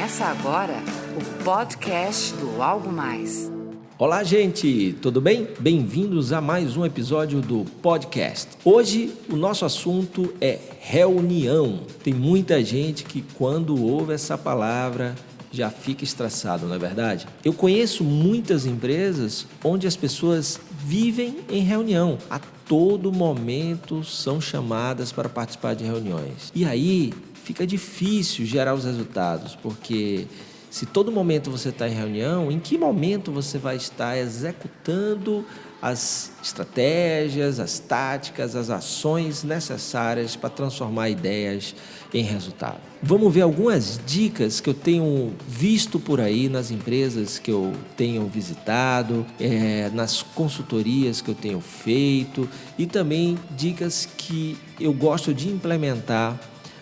Começa agora o podcast do Algo Mais. Olá, gente, tudo bem? Bem-vindos a mais um episódio do podcast. Hoje o nosso assunto é reunião. Tem muita gente que quando ouve essa palavra já fica estressado, não é verdade? Eu conheço muitas empresas onde as pessoas vivem em reunião. A todo momento são chamadas para participar de reuniões. E aí fica difícil gerar os resultados, porque se todo momento você está em reunião, em que momento você vai estar executando as estratégias, as táticas, as ações necessárias para transformar ideias em resultado? Vamos ver algumas dicas que eu tenho visto por aí nas empresas que eu tenho visitado, nas consultorias que eu tenho feito e também dicas que eu gosto de implementar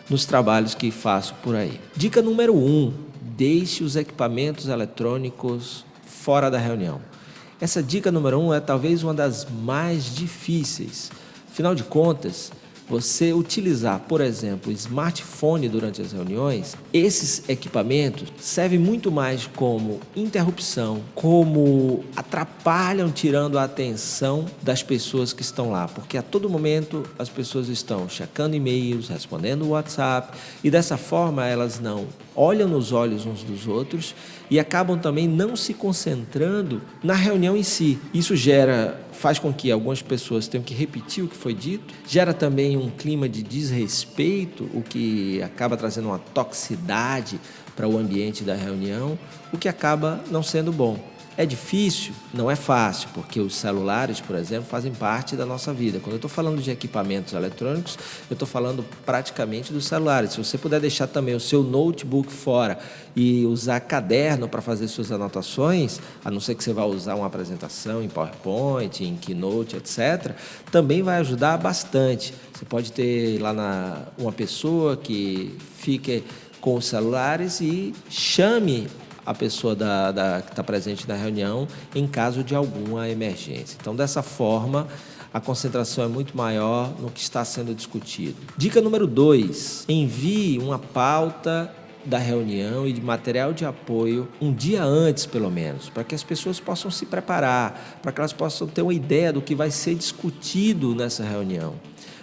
nos trabalhos que faço por aí. Dica número 1. Deixe os equipamentos eletrônicos fora da reunião. Essa dica número 1 é talvez uma das mais difíceis. Afinal de contas, você utilizar, por exemplo, o smartphone durante as reuniões, esses equipamentos servem muito mais como interrupção, como atrapalham, tirando a atenção das pessoas que estão lá, porque a todo momento as pessoas estão checando e-mails, respondendo o WhatsApp, e dessa forma elas não olham nos olhos uns dos outros e acabam também não se concentrando na reunião em si. Isso faz com que algumas pessoas tenham que repetir o que foi dito, gera também um clima de desrespeito, o que acaba trazendo uma toxicidade para o ambiente da reunião, o que acaba não sendo bom. É difícil? Não é fácil, porque os celulares, por exemplo, fazem parte da nossa vida. Quando eu estou falando de equipamentos eletrônicos, eu estou falando praticamente dos celulares. Se você puder deixar também o seu notebook fora e usar caderno para fazer suas anotações, a não ser que você vá usar uma apresentação em PowerPoint, em Keynote, etc., também vai ajudar bastante. Você pode ter lá uma pessoa que fique com os celulares e chame a pessoa que está presente na reunião em caso de alguma emergência. Então, dessa forma, a concentração é muito maior no que está sendo discutido. Dica número 2, envie uma pauta da reunião e de material de apoio um dia antes, pelo menos, para que as pessoas possam se preparar, para que elas possam ter uma ideia do que vai ser discutido nessa reunião,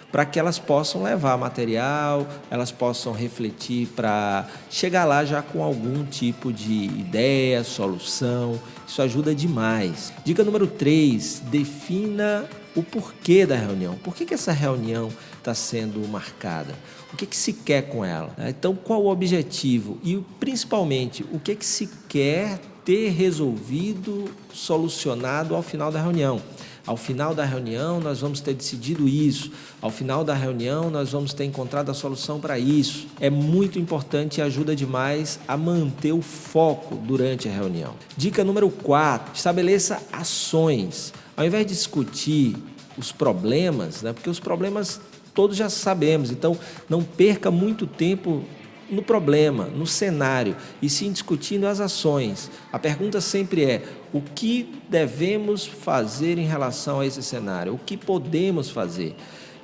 para que elas possam levar material, elas possam refletir para chegar lá já com algum tipo de ideia, solução. Isso ajuda demais. Dica número 3, defina o porquê da reunião. Por que essa reunião está sendo marcada? O que se quer com ela? Então, qual o objetivo? E, principalmente, o que se quer ter resolvido, solucionado ao final da reunião? Ao final da reunião, nós vamos ter decidido isso. Ao final da reunião, nós vamos ter encontrado a solução para isso. É muito importante e ajuda demais a manter o foco durante a reunião. Dica número 4, estabeleça ações. Ao invés de discutir os problemas, porque os problemas todos já sabemos, então não perca muito tempo no problema, no cenário, e sim discutindo as ações. A pergunta sempre é: o que devemos fazer em relação a esse cenário? O que podemos fazer?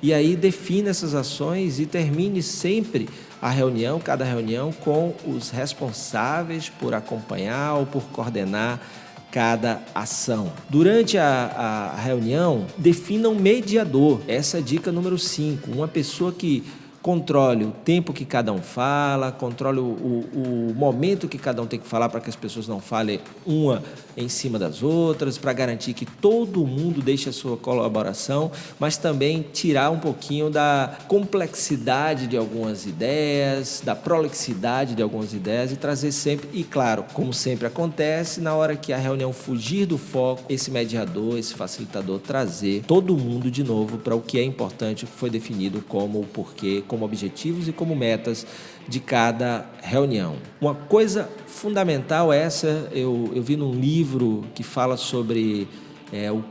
E aí defina essas ações e termine sempre a reunião, cada reunião, com os responsáveis por acompanhar ou por coordenar cada ação. Durante a reunião, defina um mediador. Essa é a dica número 5. Uma pessoa que controle o tempo que cada um fala, controle o momento que cada um tem que falar para que as pessoas não falem uma em cima das outras, para garantir que todo mundo deixe a sua colaboração, mas também tirar um pouquinho da complexidade de algumas ideias, da prolixidade de algumas ideias e trazer sempre, e claro, como sempre acontece, na hora que a reunião fugir do foco, esse mediador, esse facilitador trazer todo mundo de novo para o que é importante, o que foi definido como o porquê, como objetivos e como metas de cada reunião. Uma coisa fundamental eu vi num livro que fala sobre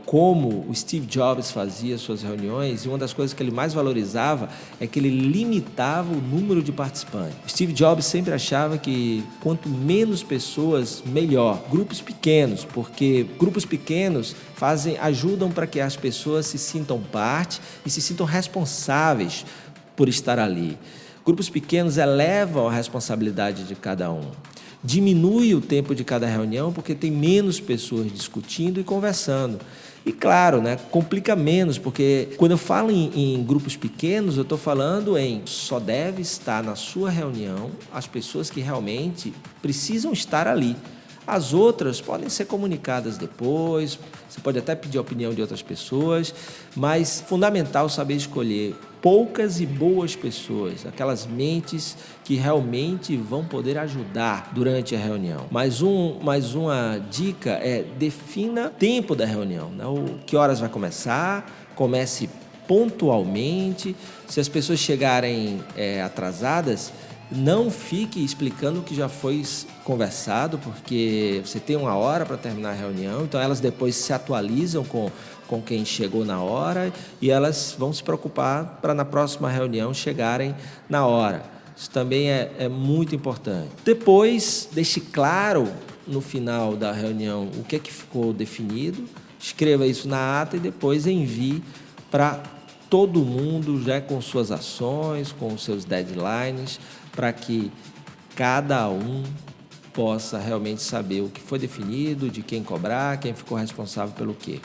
como o Steve Jobs fazia suas reuniões, e uma das coisas que ele mais valorizava é que ele limitava o número de participantes. O Steve Jobs sempre achava que quanto menos pessoas, melhor. Grupos pequenos, porque grupos pequenos ajudam para que as pessoas se sintam parte e se sintam responsáveis por estar ali. Grupos pequenos elevam a responsabilidade de cada um. diminui o tempo de cada reunião porque tem menos pessoas discutindo e conversando. E claro, né, complica menos, porque quando eu falo em grupos pequenos, eu estou falando em só deve estar na sua reunião as pessoas que realmente precisam estar ali. As outras podem ser comunicadas depois, você pode até pedir a opinião de outras pessoas, mas fundamental saber escolher poucas e boas pessoas, aquelas mentes que realmente vão poder ajudar durante a reunião. Mais uma dica é defina o tempo da reunião, né? Que horas vai começar, comece pontualmente. Se as pessoas chegarem atrasadas, não fique explicando o que já foi conversado, porque você tem uma hora para terminar a reunião, então elas depois se atualizam com quem chegou na hora e elas vão se preocupar para na próxima reunião chegarem na hora. Isso também é muito importante. Depois, deixe claro no final da reunião o que ficou definido, escreva isso na ata e depois envie para todo mundo já com suas ações, com os seus deadlines, para que cada um possa realmente saber o que foi definido, de quem cobrar, quem ficou responsável pelo quê.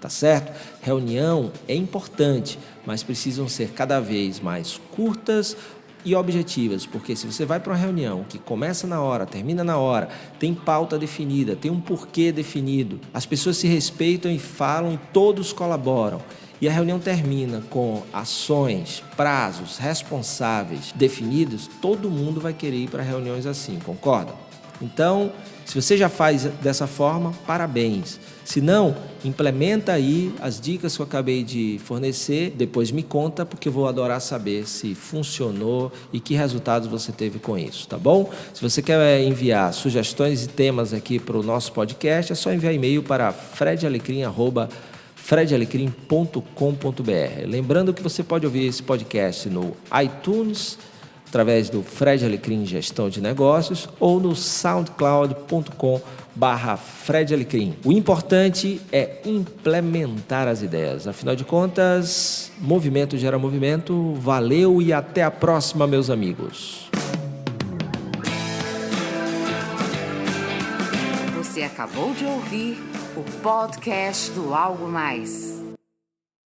Tá certo? Reunião é importante, mas precisam ser cada vez mais curtas e objetivas, porque se você vai para uma reunião que começa na hora, termina na hora, tem pauta definida, tem um porquê definido, as pessoas se respeitam e falam e todos colaboram, e a reunião termina com ações, prazos, responsáveis definidos, todo mundo vai querer ir para reuniões assim, concorda? Então, se você já faz dessa forma, parabéns. Se não, implementa aí as dicas que eu acabei de fornecer, depois me conta, porque eu vou adorar saber se funcionou e que resultados você teve com isso, tá bom? Se você quer enviar sugestões e temas aqui para o nosso podcast, é só enviar e-mail para fredalecrim@fredalecrim.com.br. Lembrando que você pode ouvir esse podcast no iTunes, através do Fred Alecrim Gestão de Negócios, ou no soundcloud.com/Fred Alecrim. O importante é implementar as ideias. Afinal de contas, movimento gera movimento. Valeu e até a próxima, meus amigos. Você acabou de ouvir o podcast do Algo Mais.